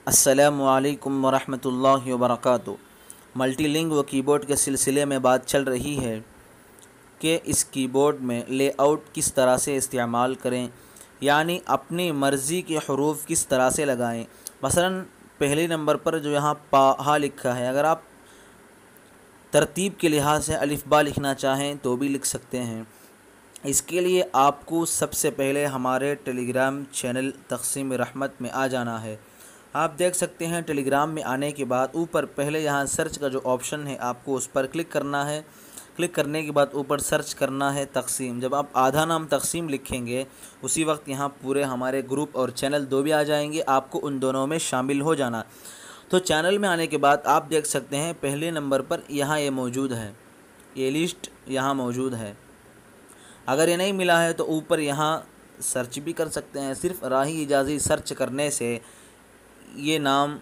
अस्सलामुअलैकुम वरहमतुल्लाहि वबरकातुहू। मल्टीलिंग व कीबोर्ड के सिलसिले में बात चल रही है कि इस कीबोर्ड में लेआउट किस तरह से इस्तेमाल करें, यानी अपनी मर्ज़ी के हरूफ किस तरह से लगाएं। मसलन पहले नंबर पर जो यहाँ पा लिखा है, अगर आप तरतीब के लिहाज से अलिफ बा लिखना चाहें तो भी लिख सकते हैं। इसके लिए आपको सबसे पहले हमारे टेलीग्राम चैनल तक़सीम रहमत में आ जाना है। आप देख सकते हैं टेलीग्राम में आने के बाद ऊपर पहले यहाँ सर्च का जो ऑप्शन है आपको उस पर क्लिक करना है। क्लिक करने के बाद ऊपर सर्च करना है तक़सीम। जब आप आधा नाम तक़सीम लिखेंगे उसी वक्त यहाँ पूरे हमारे ग्रुप और चैनल दो भी आ जाएंगे, आपको उन दोनों में शामिल हो जाना। तो चैनल में आने के बाद आप देख सकते हैं पहले नंबर पर यहाँ ये मौजूद है, ये लिस्ट यहाँ मौजूद है। अगर ये नहीं मिला है तो ऊपर यहाँ सर्च भी कर सकते हैं। सिर्फ राही इजाज़ी सर्च करने से, ये नाम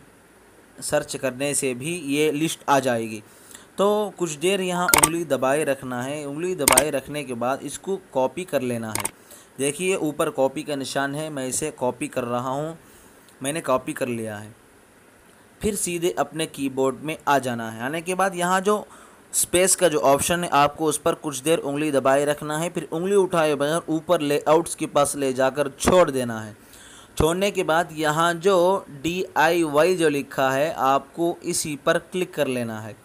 सर्च करने से भी ये लिस्ट आ जाएगी। तो कुछ देर यहाँ उंगली दबाए रखना है। उंगली दबाए रखने के बाद इसको कॉपी कर लेना है। देखिए ऊपर कॉपी का निशान है, मैं इसे कॉपी कर रहा हूँ। मैंने कॉपी कर लिया है। फिर सीधे अपने कीबोर्ड में आ जाना है। आने के बाद यहाँ जो स्पेस का जो ऑप्शन है आपको उस पर कुछ देर उंगली दबाए रखना है। फिर उंगली उठाए बगैर ऊपर लेआउट्स के पास ले जाकर छोड़ देना है। छोड़ने के बाद यहाँ जो DIY जो लिखा है आपको इसी पर क्लिक कर लेना है।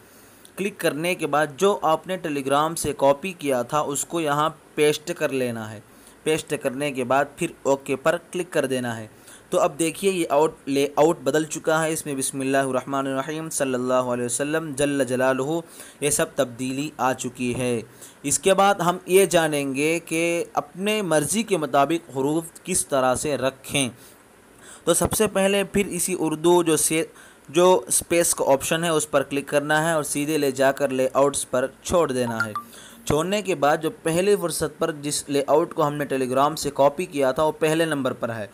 क्लिक करने के बाद जो आपने टेलीग्राम से कॉपी किया था उसको यहाँ पेस्ट कर लेना है। पेस्ट करने के बाद फिर ओके पर क्लिक कर देना है। तो अब देखिए ये लेआउट बदल चुका है। इसमें बिस्मिल्लाहिर्रहमानिर्रहीम सल्लल्लाहु अलैहि वसल्लम जल्ल जलालुहु ये सब तब्दीली आ चुकी है। इसके बाद हम ये जानेंगे कि अपने मर्ज़ी के मुताबिक हरूफ किस तरह से रखें। तो सबसे पहले फिर इसी उर्दू जो स्पेस का ऑप्शन है उस पर क्लिक करना है और सीधे ले जाकर लेआउट्स पर छोड़ देना है। छोड़ने के बाद जो पहली फुर्सत पर जिस लेआउट को हमने टेलीग्राम से कॉपी किया था वो पहले नंबर पर है,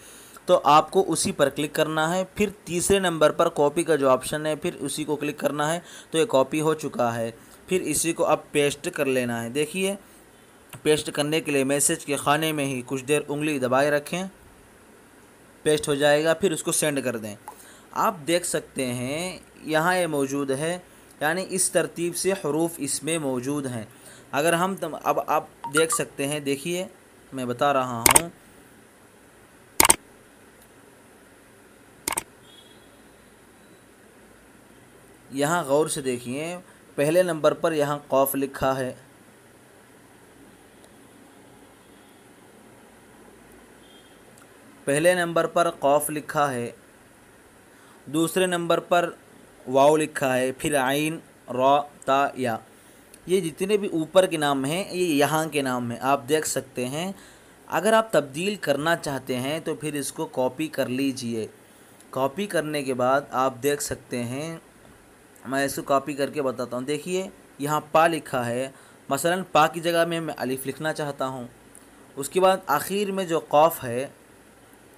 तो आपको उसी पर क्लिक करना है। फिर तीसरे नंबर पर कॉपी का जो ऑप्शन है फिर उसी को क्लिक करना है। तो ये कॉपी हो चुका है। फिर इसी को अब पेस्ट कर लेना है। देखिए पेस्ट करने के लिए मैसेज के खाने में ही कुछ देर उंगली दबाए रखें, पेस्ट हो जाएगा। फिर उसको सेंड कर दें। आप देख सकते हैं यहाँ ये मौजूद है, यानी इस तरतीब से हरूफ इसमें मौजूद हैं। अगर हम अब आप देख सकते हैं, देखिए मैं बता रहा हूँ। यहाँ गौर से देखिए पहले नंबर पर यहाँ कौफ लिखा है, पहले नंबर पर कौफ लिखा है। दूसरे नंबर पर वाव लिखा है, फिर आइन रा ता या। ये जितने भी ऊपर के नाम हैं ये यहाँ के नाम हैं, आप देख सकते हैं। अगर आप तब्दील करना चाहते हैं तो फिर इसको कॉपी कर लीजिए। कॉपी करने के बाद आप देख सकते हैं, मैं इसको कॉपी करके बताता हूँ। देखिए यहाँ पा लिखा है, मसलन पा की जगह में मैं अलिफ लिखना चाहता हूँ। उसके बाद आखिर में जो कौफ है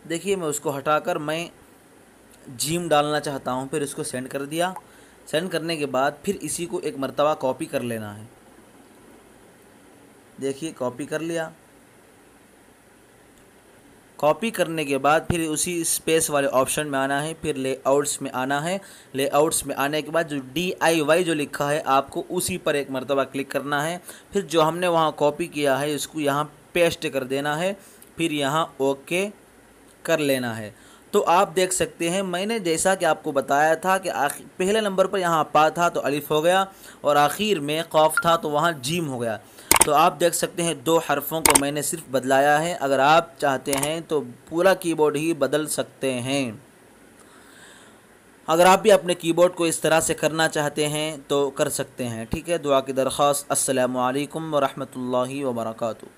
देखिए मैं उसको हटाकर मैं जीम डालना चाहता हूँ। फिर इसको सेंड कर दिया। सेंड करने के बाद फिर इसी को एक मरतबा कॉपी कर लेना है। देखिए कॉपी कर लिया। कॉपी करने के बाद फिर उसी स्पेस वाले ऑप्शन में आना है, फिर लेआउट्स में आना है। लेआउट्स में आने के बाद जो DIY जो लिखा है आपको उसी पर एक मरतबा क्लिक करना है। फिर जो हमने वहाँ कॉपी किया है उसको यहाँ पेस्ट कर देना है। फिर यहाँ ओके कर लेना है। तो आप देख सकते हैं मैंने जैसा कि आपको बताया था कि पहले नंबर पर यहाँ पा था तो अलिफ हो गया और आखिर में कौफ था तो वहाँ जीम हो गया। तो आप देख सकते हैं दो हरफों को मैंने सिर्फ बदलाया है। अगर आप चाहते हैं तो पूरा कीबोर्ड ही बदल सकते हैं। अगर आप भी अपने कीबोर्ड को इस तरह से करना चाहते हैं तो कर सकते हैं। ठीक है, दुआ की दरख्वास्त। अस्सलामु अलैकुम व रहमतुल्लाहि व बरकातुहू।